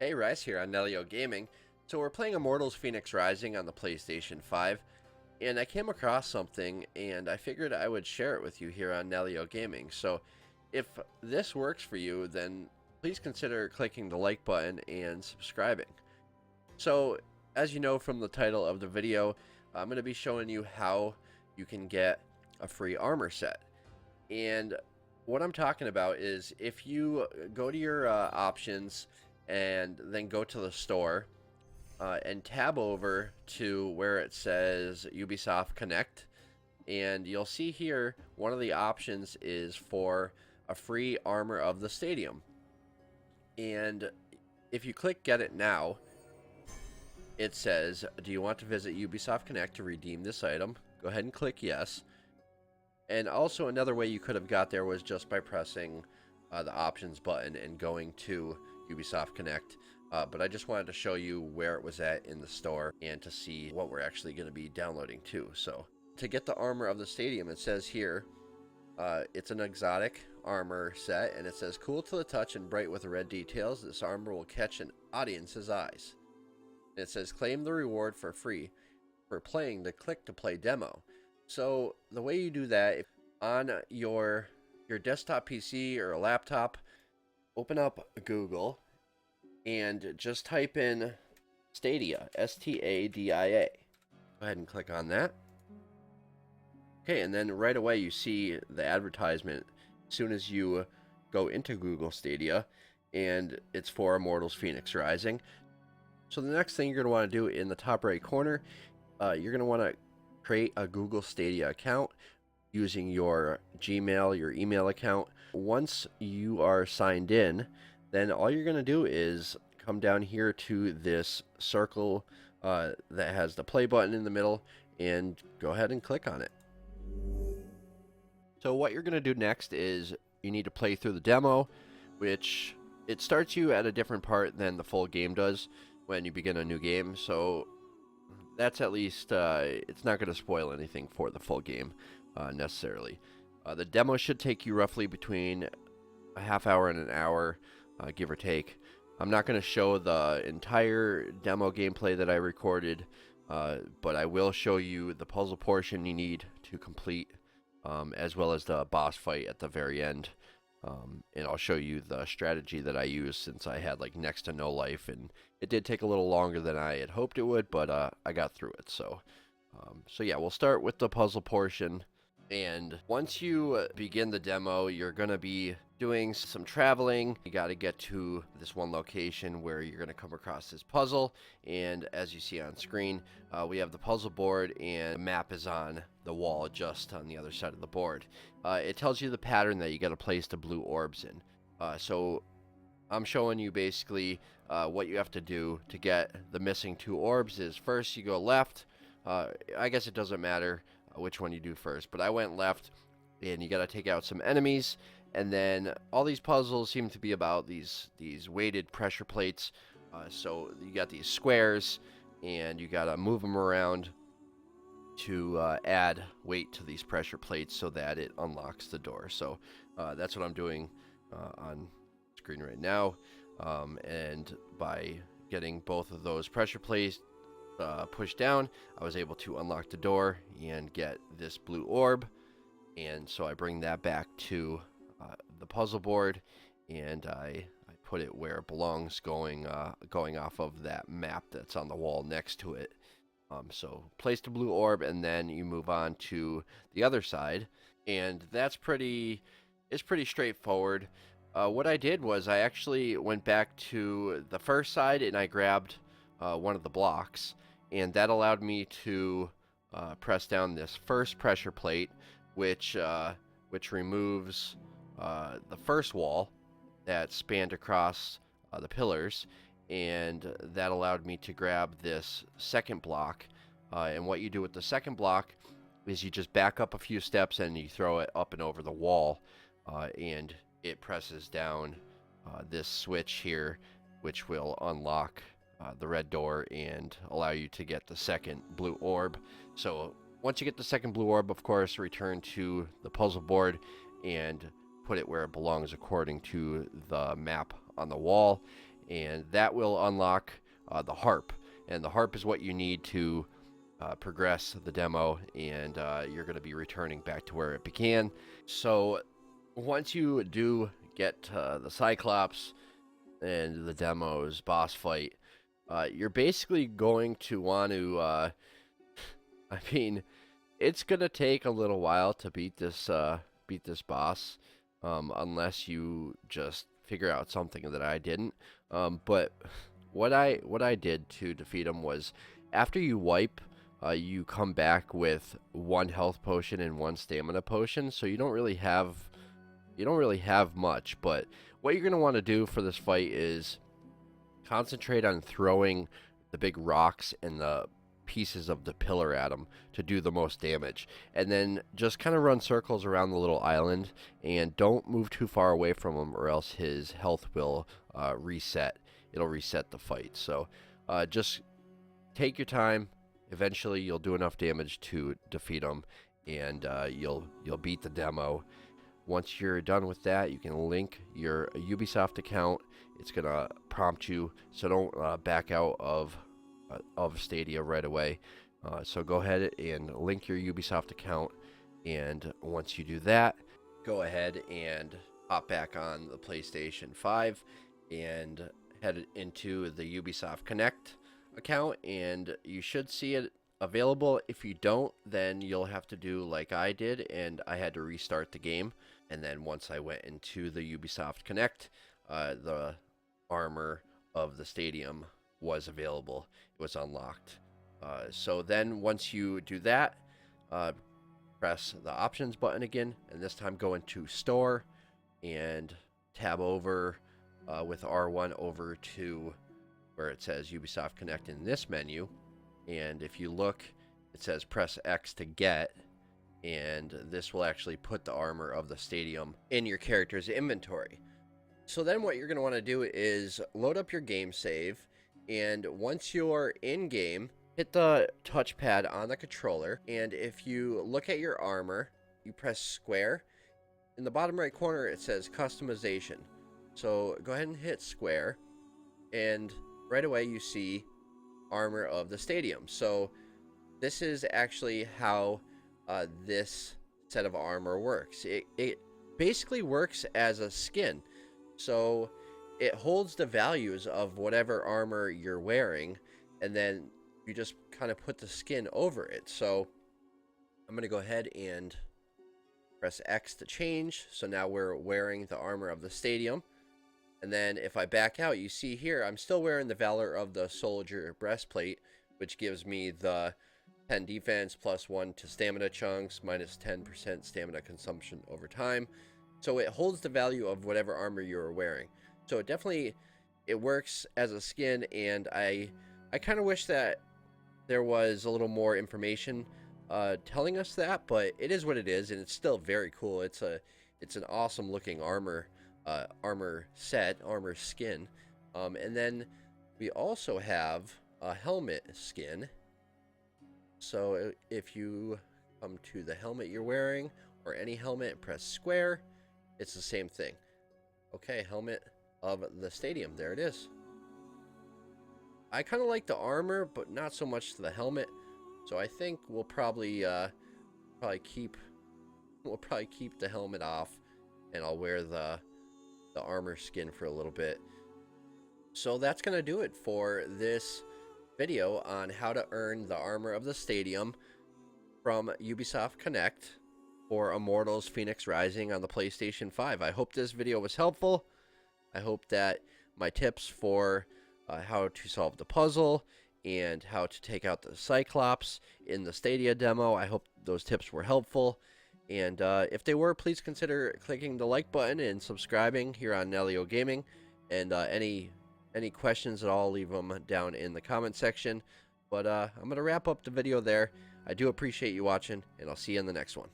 Hey, Rice here on Nalyo Gaming. So we're playing Immortals Phoenix Rising on the PlayStation 5, and I came across something, and I figured I would share it with you here on Nalyo Gaming. So if this works for you, then please consider clicking the like button and subscribing. So, as you know from the title of the video, I'm going to be showing you how you can get a free armor set. And what I'm talking about is if you go to your options and then go to the store and tab over to where it says Ubisoft Connect, and you'll see here one of the options is for a free armor of the stadium. And if you click Get It Now, it says, do you want to visit Ubisoft Connect to redeem this item? Go ahead and click yes. And also another way you could have got there was just by pressing the options button and going to Ubisoft Connect. But I just wanted to show you where it was at in the store and to see what we're actually going to be downloading too. So to get the armor of the stadium, it says here, it's an exotic armor set, and it says cool to the touch and bright with red details. This armor will catch an audience's eyes. And it says claim the reward for free for playing the click to play demo. So the way you do that, on your desktop PC or a laptop, open up Google and just type in Stadia, Stadia. Go ahead and click on that. Okay, and then right away you see the advertisement as soon as you go into Google Stadia, and it's for Immortals Phoenix Rising. So the next thing you're going to want to do in the top right corner, you're going to want to create a Google Stadia account using your Gmail, your email account. Once you are signed in, then all you're going to do is come down here to this circle that has the play button in the middle and go ahead and click on it. So what you're going to do next is you need to play through the demo, which it starts you at a different part than the full game does when you begin a new game. So that's at least, it's not going to spoil anything for the full game necessarily. The demo should take you roughly between a half hour and an hour, give or take. I'm not going to show the entire demo gameplay that I recorded, but I will show you the puzzle portion you need to complete, as well as the boss fight at the very end. And I'll show you the strategy that I used since I had like next to no life, and it did take a little longer than I had hoped it would, but I got through it. So yeah, we'll start with the puzzle portion. And once you begin the demo, you're going to be doing some traveling. You got to get to this one location where you're going to come across this puzzle. And as you see on screen, we have the puzzle board, and the map is on the wall just on the other side of the board. It tells you the pattern that you got to place the blue orbs in. So I'm showing you basically what you have to do to get the missing 2 orbs is first you go left. I guess it doesn't matter which one you do first, but I went left, and you got to take out some enemies. And then all these puzzles seem to be about these weighted pressure plates. So you got these squares, and you got to move them around to add weight to these pressure plates so that it unlocks the door. So that's what I'm doing on screen right now. And by getting both of those pressure plates pushed down, I was able to unlock the door and get this blue orb. And so I bring that back to the puzzle board, and I put it where it belongs, going off of that map that's on the wall next to it. So place the blue orb, and then you move on to the other side, and it's pretty straightforward. What I did was I actually went back to the first side, and I grabbed one of the blocks, and that allowed me to press down this first pressure plate, which removes the first wall that spanned across the pillars, and that allowed me to grab this second block. And what you do with the second block is you just back up a few steps and you throw it up and over the wall, and it presses down this switch here, which will unlock the red door and allow you to get the second blue orb. So once you get the second blue orb, of course, return to the puzzle board and put it where it belongs according to the map on the wall. and that will unlock the harp. And the harp is what you need to progress the demo, and you're going to be returning back to where it began. So once you do get the Cyclops and the demo's boss fight, you're basically going to want to, I mean, it's going to take a little while to beat this boss, unless you just figure out something that I didn't. But what I did to defeat him was, after you wipe, you come back with 1 health potion and 1 stamina potion, so you don't really have much. But what you're going to want to do for this fight is concentrate on throwing the big rocks and the pieces of the pillar at him to do the most damage, and then just kind of run circles around the little island, and don't move too far away from him, or else his health will reset. It'll reset the fight. So just take your time. Eventually you'll do enough damage to defeat him, and you'll beat the demo. Once you're done with that, you can link your Ubisoft account. It's gonna prompt you, so don't back out of Stadia right away. So go ahead and link your Ubisoft account, and once you do that, go ahead and hop back on the PlayStation 5 and head into the Ubisoft Connect account, and you should see it available. If you don't, then you'll have to do like I did, and I had to restart the game. And then once I went into the Ubisoft Connect, the armor of the stadium was available. It was unlocked. So then once you do that, press the options button again, and this time go into store and tab over with R1 over to where it says Ubisoft Connect in this menu. And if you look, it says press X to get, and this will actually put the armor of the stadium in your character's inventory. So then what you're going to want to do is load up your game save, and once you're in game, hit the touchpad on the controller, and if you look at your armor, you press square. In the bottom right corner it says customization. So go ahead and hit square, and right away you see armor of the stadium. So this is actually how this set of armor works. It basically works as a skin. So it holds the values of whatever armor you're wearing, and then you just kind of put the skin over it. So I'm going to go ahead and press X to change. So now we're wearing the armor of the stadium. And then if I back out, you see here, I'm still wearing the Valor of the Soldier breastplate, which gives me the 10 defense, +1 to stamina chunks, -10% stamina consumption over time. So it holds the value of whatever armor you're wearing. So it works as a skin, and I kind of wish that there was a little more information telling us that, but it is what it is, and it's still very cool. It's an awesome looking armor skin. And then we also have a helmet skin. So if you come to the helmet you're wearing, or any helmet, press square, it's the same thing. Okay, helmet of the stadium, there it is. I kind of like the armor, but not so much the helmet. So I think we'll probably keep the helmet off, and I'll wear the armor skin for a little bit. So that's gonna do it for this video on how to earn the armor of the stadium from Ubisoft Connect for Immortals Fenyx Rising on the PlayStation 5. I hope this video was helpful. I hope that my tips for how to solve the puzzle and how to take out the Cyclops in the Stadia demo, I hope those tips were helpful. And if they were, please consider clicking the like button and subscribing here on Nalyo Gaming. And any questions at all, leave them down in the comment section. But I'm going to wrap up the video there. I do appreciate you watching, and I'll see you in the next one.